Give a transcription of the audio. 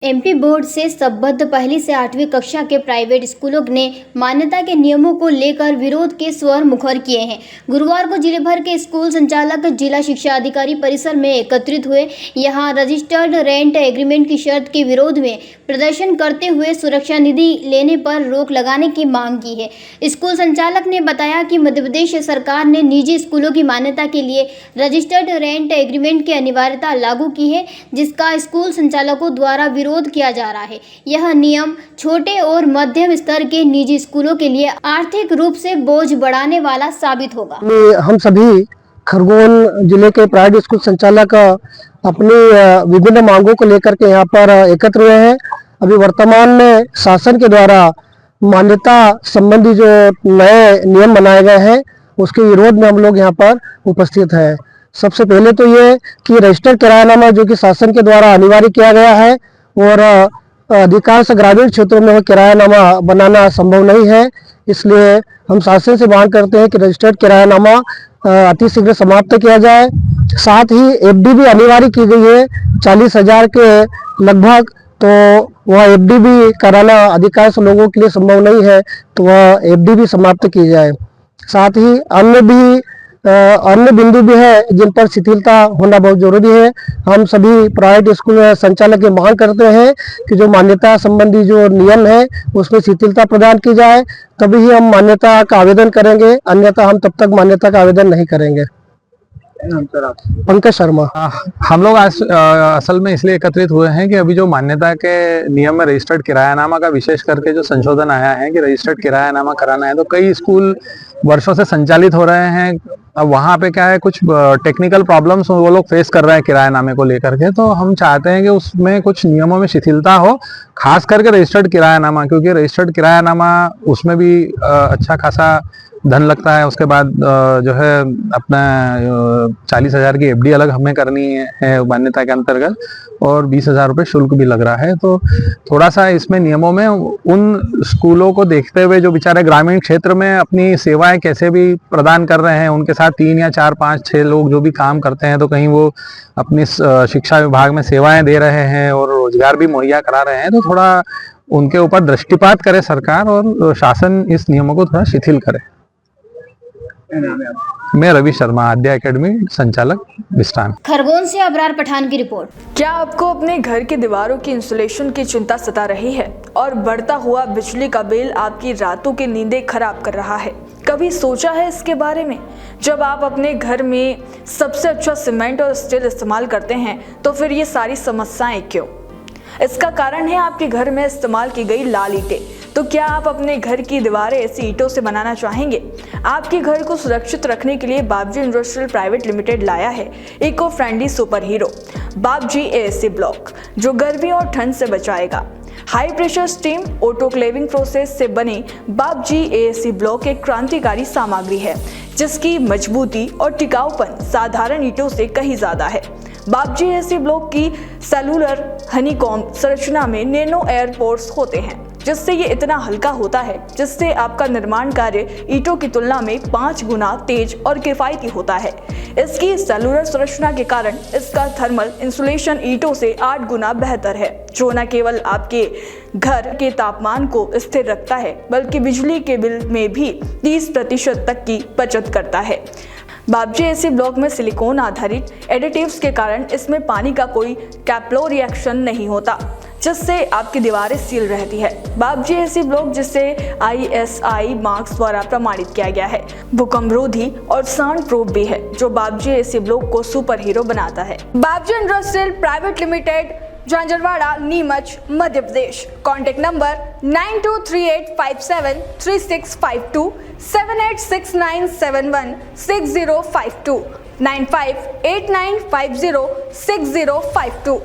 MP board से संबद्ध पहली से 8वीं कक्षा के प्राइवेट स्कूलों ने मान्यता के नियमों को लेकर विरोध के स्वर मुखर किए हैं। गुरुवार को जिले भर के स्कूल संचालक जिला शिक्षा अधिकारी परिसर में एकत्रित हुए। यहां रजिस्टर्ड रेंट एग्रीमेंट की शर्त के विरोध में प्रदर्शन करते हुए सुरक्षा निधि लेने पर रोक लगाने की मांग की है। स्कूल संचालक ने बताया कि मध्य प्रदेश सरकार ने निजी स्कूलों की मान्यता के लिए रजिस्टर्ड रेंट एग्रीमेंट की अनिवार्यता लागू की है, जिसका स्कूल संचालकों द्वारा विरोध किया जा रहा है। यह नियम छोटे और मध्यम स्तर के निजी स्कूलों के लिए आर्थिक रूप से बोझ बढ़ाने वाला साबित होगा। हम सभी खरगोन जिले के प्राइवेट स्कूल संचालक अपनी विभिन्न मांगों को लेकर के यहाँ पर एकत्र हुए हैं। अभी वर्तमान में शासन के द्वारा मान्यता संबंधी जो नए नियम बनाए गए हैं उसके विरोध में हम लोग यहाँ पर उपस्थित हैं। सबसे पहले तो ये कि रजिस्टर्ड किरायानामा जो कि शासन के द्वारा अनिवार्य किया गया है और अधिकांश ग्रामीण क्षेत्रों में किरायानामा बनाना संभव नहीं है, इसलिए हम शासन से मांग करते हैं कि रजिस्टर्ड किरायानामा अतिशीघ्र समाप्त किया जाए। साथ ही एफडी भी अनिवार्य की गई है 40,000 के लगभग, तो वह एफडी भी कराना अधिकांश लोगों के लिए संभव नहीं है, तो वह एफडी भी समाप्त की जाए। साथ ही अन्य बिंदु भी है जिन पर शिथिलता होना बहुत जरूरी है। हम सभी प्राइवेट स्कूल संचालक की मांग करते हैं कि जो मान्यता संबंधी जो नियम है उसमें शिथिलता प्रदान की जाए, तभी ही हम मान्यता का आवेदन करेंगे, अन्यथा हम तब तक मान्यता का आवेदन नहीं करेंगे। पंकज शर्मा। हम लोग आज असल में इसलिए एकत्रित हुए हैं कि अभी जो मान्यता के नियम में रजिस्टर्ड किरायानामा का विशेष करके जो संशोधन आया है कि रजिस्टर्ड किरायानामा कराना है, तो कई स्कूल वर्षों से संचालित हो रहे हैं। अब वहाँ पे क्या है, कुछ टेक्निकल प्रॉब्लम्स वो लोग फेस कर रहे हैं किरायानामे को लेकर के, तो हम चाहते हैं कि उसमें कुछ नियमों में शिथिलता हो, खास करके रजिस्टर्ड किरायानामा, क्योंकि रजिस्टर्ड किरायानामा उसमें भी अच्छा खासा धन लगता है। उसके बाद जो है अपना 40,000 की एफडी अलग हमें करनी है मान्यता के अंतर्गत, और 20,000 रुपये शुल्क भी लग रहा है। तो थोड़ा सा इसमें नियमों में उन स्कूलों को देखते हुए जो बेचारे ग्रामीण क्षेत्र में अपनी सेवाएं कैसे भी प्रदान कर रहे हैं, उनके साथ 3 या 4, 5, 6 लोग जो भी काम करते हैं, तो कहीं वो अपनी शिक्षा विभाग में सेवाएं दे रहे हैं और रोजगार भी मुहैया करा रहे हैं, तो थोड़ा उनके ऊपर दृष्टिपात करे सरकार और शासन इस नियमों को थोड़ा शिथिल करे। मैं रवि शर्मा, आद्या एकेडमी संचालक विस्तान। खरगोन से अबरार पठान की रिपोर्ट। क्या आपको अपने घर की दीवारों की इंसुलेशन की चिंता सता रही है और बढ़ता हुआ बिजली का बिल आपकी रातों की नींदें खराब कर रहा है? कभी सोचा है इसके बारे में? जब आप अपने घर में सबसे अच्छा सीमेंट और स्टील इस्तेमाल करते हैं तो फिर ये सारी समस्याएं क्यों? इसका कारण है आपके घर में इस्तेमाल की गई लाल ईंटें। तो क्या आप अपने घर की दीवारें ऐसी ईंटों से बनाना चाहेंगे? आपके घर को सुरक्षित रखने के लिए बाबजी इंडस्ट्रियल प्राइवेट लिमिटेड लाया है इको फ्रेंडली सुपर हीरो बाबजी एएसी ब्लॉक, जो गर्मी और ठंड से बचाएगा। High pressure steam autoclaving process से बने बाबजी एएसी ब्लॉक एक क्रांतिकारी सामग्री है जिसकी मजबूती और टिकाऊपन साधारण ईंटों से कहीं ज्यादा है। बाबजी एएसी ब्लॉक की सेलुलर हनीकॉम्ब संरचना में नैनो एयर पोर्स होते हैं, जिससे ये इतना हल्का होता है जिससे आपका निर्माण कार्य ईंटों की तुलना में 5 गुना तेज और किफायती होता है। इसकी सेलुलर संरचना के कारण इसका थर्मल इंसुलेशन ईंटों से 8 गुना बेहतर है, जो न केवल आपके घर के तापमान को स्थिर रखता है बल्कि बिजली के बिल में भी 30% तक की बचत करता है। बाबजी एएसी ब्लॉक में सिलिकॉन आधारित एडिटिव्स के कारण इसमें पानी का कोई कैप्लो रिएक्शन नहीं होता, जिससे आपकी दीवारें सील रहती है। बाबजी एएसी ब्लॉक, जिसे ISI मार्क्स द्वारा प्रमाणित किया गया है, भूकंपरोधी और साउंड प्रूफ भी है, जो बाबजी एएसी ब्लॉक को सुपर हीरो बनाता है। Babji industrial private limited, Jhanjharwada, Neemuch, Madhya Pradesh. Contact number 9238573652, 7869716052, 9589506052।